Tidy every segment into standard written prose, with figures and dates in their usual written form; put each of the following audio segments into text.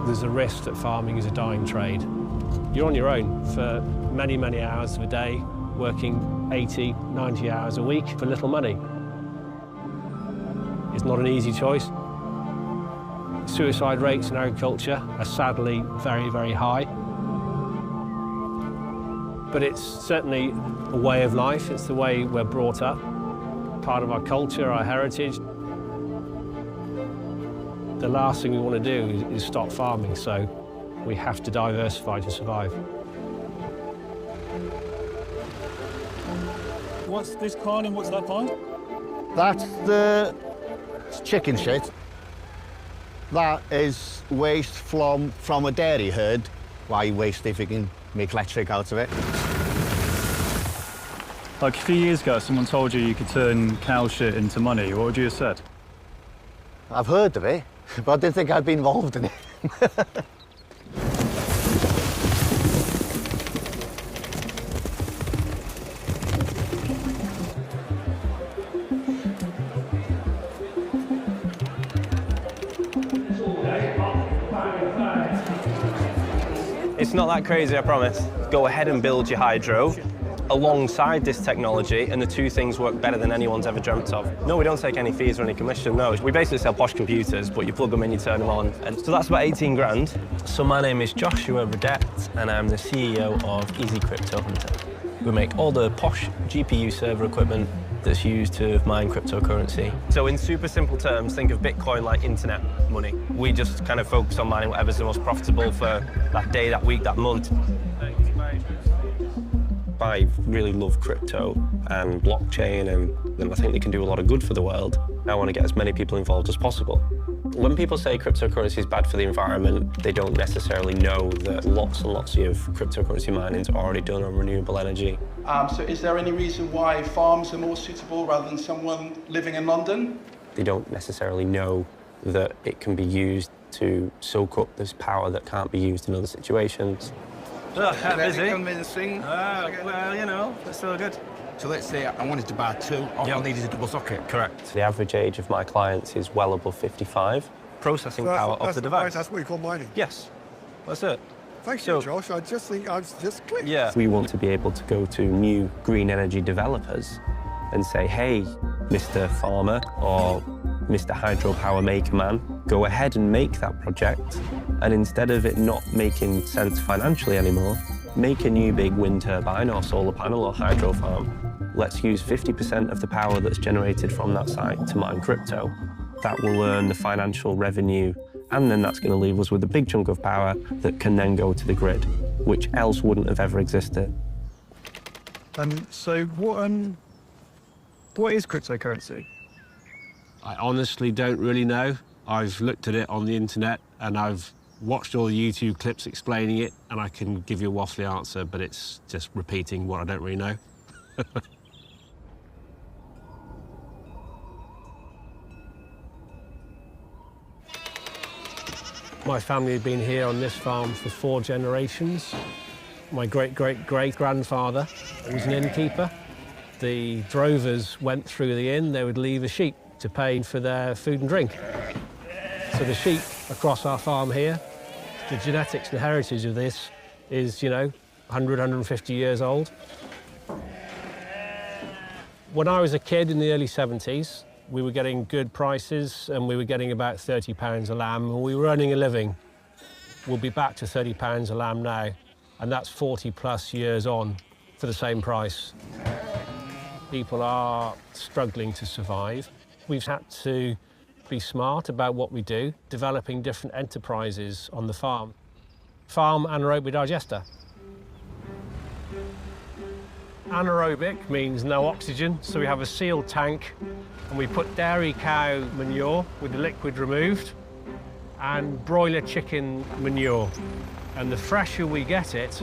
There's a risk that farming is a dying trade. You're on your own for many, many hours of a day, working 80, 90 hours a week for little money. It's not an easy choice. Suicide rates in agriculture are sadly very, very high. But it's certainly a way of life. It's the way we're brought up, part of our culture, our heritage. The last thing we want to do is stop farming, so we have to diversify to survive. What's this corn and what's that corn? That's the chicken shit. That is waste from a dairy herd. Why waste if you can make electric out of it? Like a few years ago, someone told you you could turn cow shit into money. What would you have said? I've heard of it, but I didn't think I'd be involved in it. It's not that crazy, I promise. Go ahead and build your hydro alongside this technology, and the two things work better than anyone's ever dreamt of. No, we don't take any fees or any commission, no. We basically sell posh computers, but you plug them in, you turn them on. And so that's about 18 grand. So my name is Joshua Redette, and I'm the CEO of Easy Crypto Hunter. We make all the posh GPU server equipment that's used to mine cryptocurrency. So in super simple terms, think of Bitcoin like internet money. We just kind of focus on mining whatever's the most profitable for that day, that week, that month. I really love crypto and blockchain, and I think they can do a lot of good for the world. I want to get as many people involved as possible. When people say cryptocurrency is bad for the environment, they don't necessarily know that lots and lots of cryptocurrency mining is already done on renewable energy. So is there any reason why farms are more suitable rather than someone living in London? They don't necessarily know that it can be used to soak up this power that can't be used in other situations. Busy. Well, you know, that's still good. So let's say I wanted to buy two, all I needed is a double socket. Correct. The average age of my clients is well above 55. Processing power of the device. That's what you call mining. Yes, that's it. Thank you, Josh. I just think I was just clicked. Yeah. We want to be able to go to new green energy developers and say, hey, Mr. Farmer or Mr. Hydropower Maker Man, go ahead and make that project. And instead of it not making sense financially anymore, make a new big wind turbine or solar panel or hydro farm. Let's use 50% of the power that's generated from that site to mine crypto. That will earn the financial revenue, and then that's going to leave us with a big chunk of power that can then go to the grid, which else wouldn't have ever existed. So what is cryptocurrency? I honestly don't really know. I've looked at it on the internet and I've watched all the YouTube clips explaining it, and I can give you a waffly answer, but it's just repeating what I don't really know. My family had been here on this farm for 4 generations. My great-great-great-grandfather was an innkeeper. The drovers went through the inn, they would leave a sheep to pay for their food and drink. So the sheep across our farm here, the genetics and heritage of this is, you know, 100, 150 years old. When I was a kid in the early 70s, we were getting good prices and we were getting about £30 a lamb, and we were earning a living. We'll be back to £30 a lamb now, and that's 40 plus years on for the same price. People are struggling to survive. We've had to be smart about what we do, developing different enterprises on the farm. Farm anaerobic digester. Anaerobic means no oxygen, so we have a sealed tank and we put dairy cow manure with the liquid removed and broiler chicken manure. And the fresher we get it,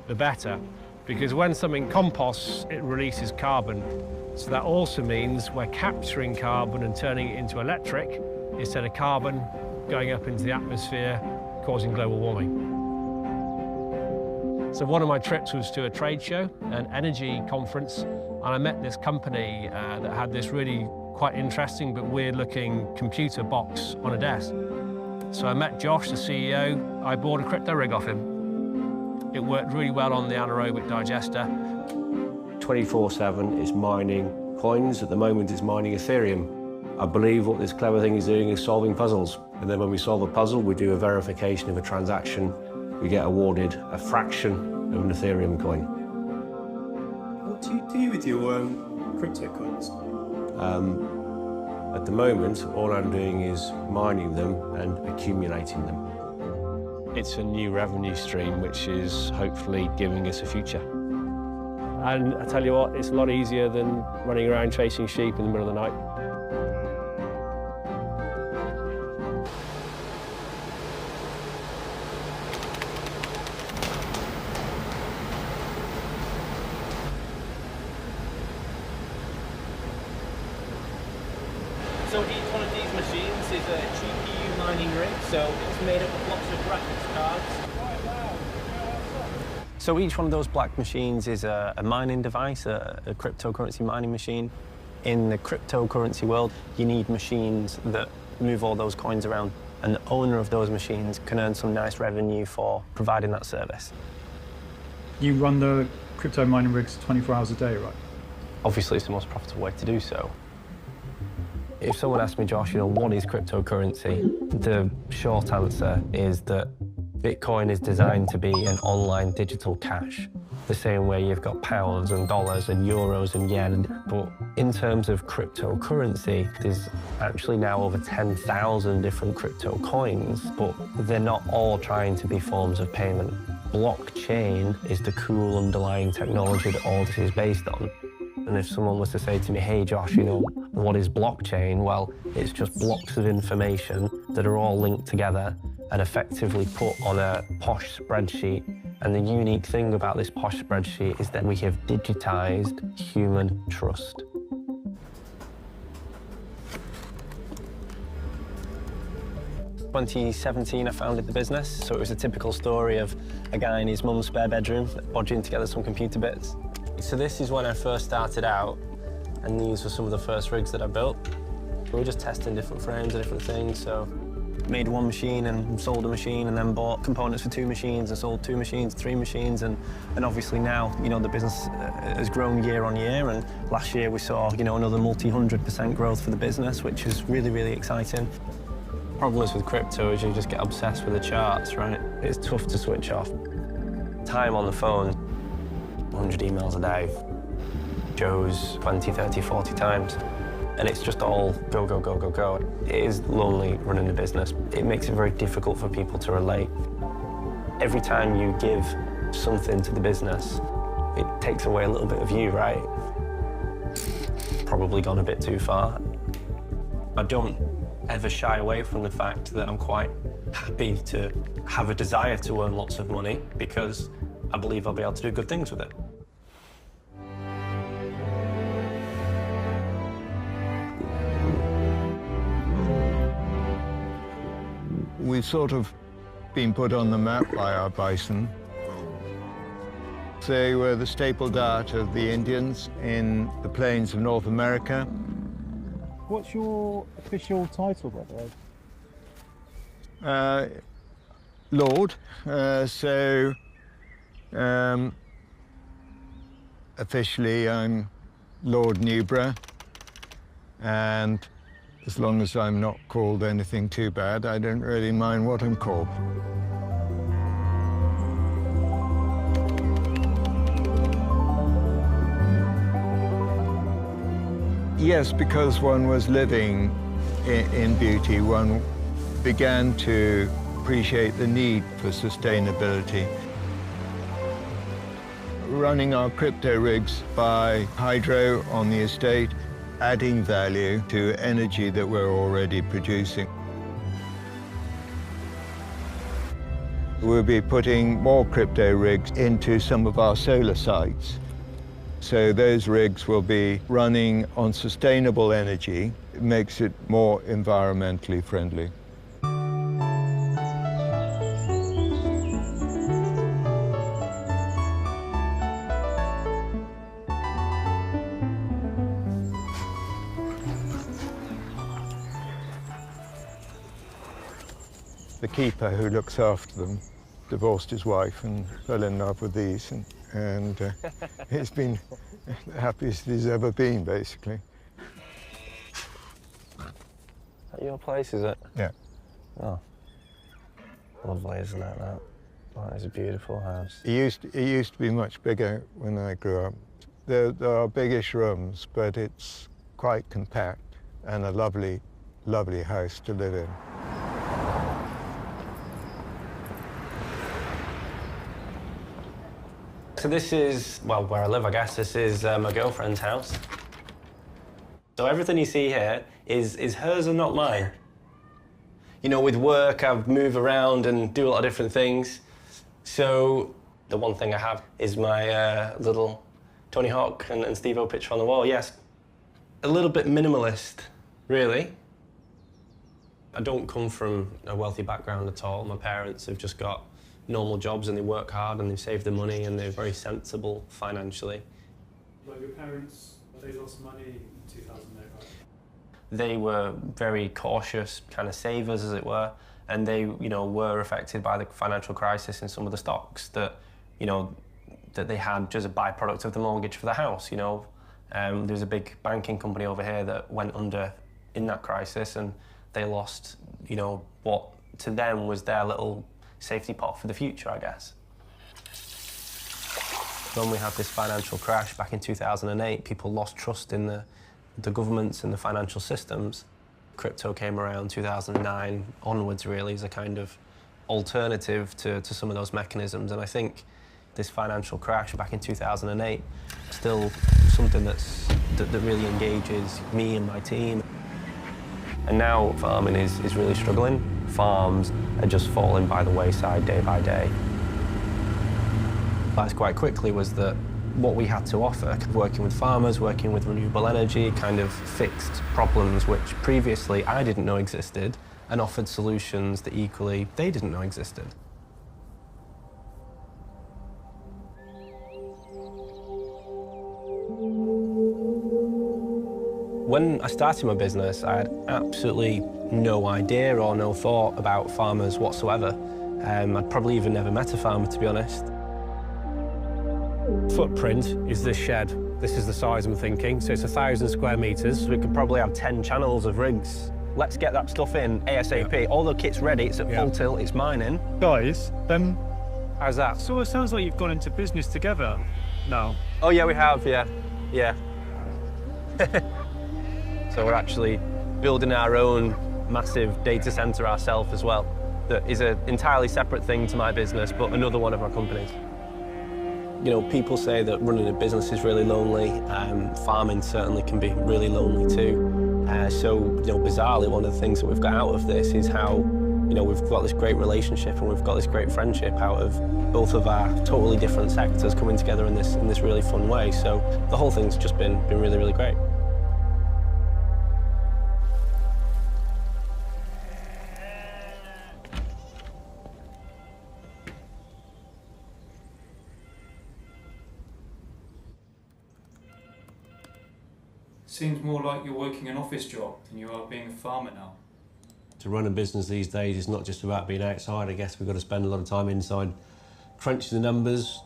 the better, because when something composts, it releases carbon. So that also means we're capturing carbon and turning it into electric instead of carbon going up into the atmosphere, causing global warming. So one of my trips was to a trade show, an energy conference, and I met this company that had this really quite interesting but weird-looking computer box on a desk. So I met Josh, the CEO. I bought a crypto rig off him. It worked really well on the anaerobic digester. 24/7 is mining coins. At the moment, it's mining Ethereum. I believe what this clever thing is doing is solving puzzles. And then when we solve a puzzle, we do a verification of a transaction. We get awarded a fraction of an Ethereum coin. What do you do with your crypto coins? At the moment, all I'm doing is mining them and accumulating them. It's a new revenue stream which is hopefully giving us a future. And I tell you what, it's a lot easier than running around chasing sheep in the middle of the night. So each one of these machines is a GPU mining rig, so it's made up of lots of graphics cards. So each one of those black machines is a mining device, a cryptocurrency mining machine. In the cryptocurrency world, you need machines that move all those coins around, and the owner of those machines can earn some nice revenue for providing that service. You run the crypto mining rigs 24 hours a day, right? Obviously, it's the most profitable way to do so. If someone asked me, Josh, what is cryptocurrency? The short answer is that Bitcoin is designed to be an online digital cash, the same way you've got pounds and dollars and euros and yen. But in terms of cryptocurrency, there's actually now over 10,000 different crypto coins, but they're not all trying to be forms of payment. Blockchain is the cool underlying technology that all this is based on. And if someone was to say to me, hey, Josh, what is blockchain? Well, it's just blocks of information that are all linked together and effectively put on a posh spreadsheet. And the unique thing about this posh spreadsheet is that we have digitized human trust. In 2017, I founded the business, so it was a typical story of a guy in his mum's spare bedroom bodging together some computer bits. So this is when I first started out, and these were some of the first rigs that I built. We were just testing different frames and different things, so made one machine and sold a machine, and then bought components for 2 machines and sold 2 machines, 3 machines, and obviously now, the business has grown year on year, and last year we saw, another multi-100% growth for the business, which is really, really exciting. The problem is with crypto is you just get obsessed with the charts, right? It's tough to switch off. Time on the phone, 100 emails a day, Joe's 20, 30, 40 times. And it's just all go, go, go, go, go. It is lonely running a business. It makes it very difficult for people to relate. Every time you give something to the business, it takes away a little bit of you, right? Probably gone a bit too far. I don't ever shy away from the fact that I'm quite happy to have a desire to earn lots of money because I believe I'll be able to do good things with it. We've sort of been put on the map by our bison. They were the staple diet of the Indians in the plains of North America. What's your official title, by the way? Lord. Officially I'm Lord Newborough, and as long as I'm not called anything too bad, I don't really mind what I'm called. Yes, because one was living in beauty, one began to appreciate the need for sustainability. Running our crypto rigs by hydro on the estate, adding value to energy that we're already producing. We'll be putting more crypto rigs into some of our solar sites. So those rigs will be running on sustainable energy. It makes it more environmentally friendly. The keeper who looks after them divorced his wife and fell in love with these, and he's been the happiest he's ever been, basically. Is that your place, is it? Yeah. Oh. Lovely, isn't it, that? That is a beautiful house. It used to be much bigger when I grew up. There are biggish rooms, but it's quite compact and a lovely, lovely house to live in. So this is, well, where I live, I guess. This is my girlfriend's house. So everything you see here is hers and not mine. You know, with work, I move around and do a lot of different things. So the one thing I have is my little Tony Hawk and Steve-O picture on the wall, yes. A little bit minimalist, really. I don't come from a wealthy background at all. My parents have just got normal jobs and they work hard and they've saved the money and they're very sensible financially. Like your parents, they lost money in 2008, right? They were very cautious kind of savers, as it were, and they, you know, were affected by the financial crisis in some of the stocks that, you know, that they had just a byproduct of the mortgage for the house, you know. There's a big banking company over here that went under in that crisis and they lost, you know, what to them was their little safety pot for the future, I guess. When we had this financial crash back in 2008, people lost trust in the governments and the financial systems. Crypto came around 2009 onwards, really, as a kind of alternative to some of those mechanisms. And I think this financial crash back in 2008 still something that really engages me and my team. And now farming is really struggling. Farms are just falling by the wayside day by day. But quite quickly was that what we had to offer, working with farmers, working with renewable energy, kind of fixed problems which previously I didn't know existed and offered solutions that equally they didn't know existed. When I started my business, I had absolutely no idea or no thought about farmers whatsoever. I'd probably even never met a farmer, to be honest. Footprint is this shed. This is the size I'm thinking, so it's 1,000 square metres. We could probably have 10 channels of rigs. Let's get that stuff in ASAP. Yeah. All the kit's ready, it's at full tilt, it's mining. Guys, how's that? So it sounds like you've gone into business together now. Oh yeah, we have, yeah. So we're actually building our own massive data centre ourselves as well. That is an entirely separate thing to my business, but another one of our companies. You know, people say that running a business is really lonely. Farming certainly can be really lonely too. So, you know, bizarrely, one of the things that we've got out of this is how, you know, we've got this great relationship and we've got this great friendship out of both of our totally different sectors coming together in this really fun way. So the whole thing's just been really, really great. Seems more like you're working an office job than you are being a farmer now. To run a business these days is not just about being outside. I guess we've got to spend a lot of time inside, crunching the numbers.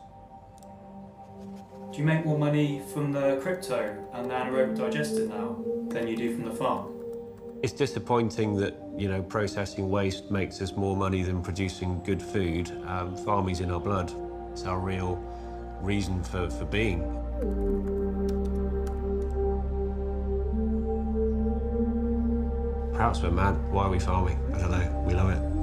Do you make more money from the crypto and the anaerobic digester now than you do from the farm? It's disappointing that, you know, processing waste makes us more money than producing good food. Farming's in our blood. It's our real reason for being. Perhaps we're mad. Why are we farming? I don't know. We love it.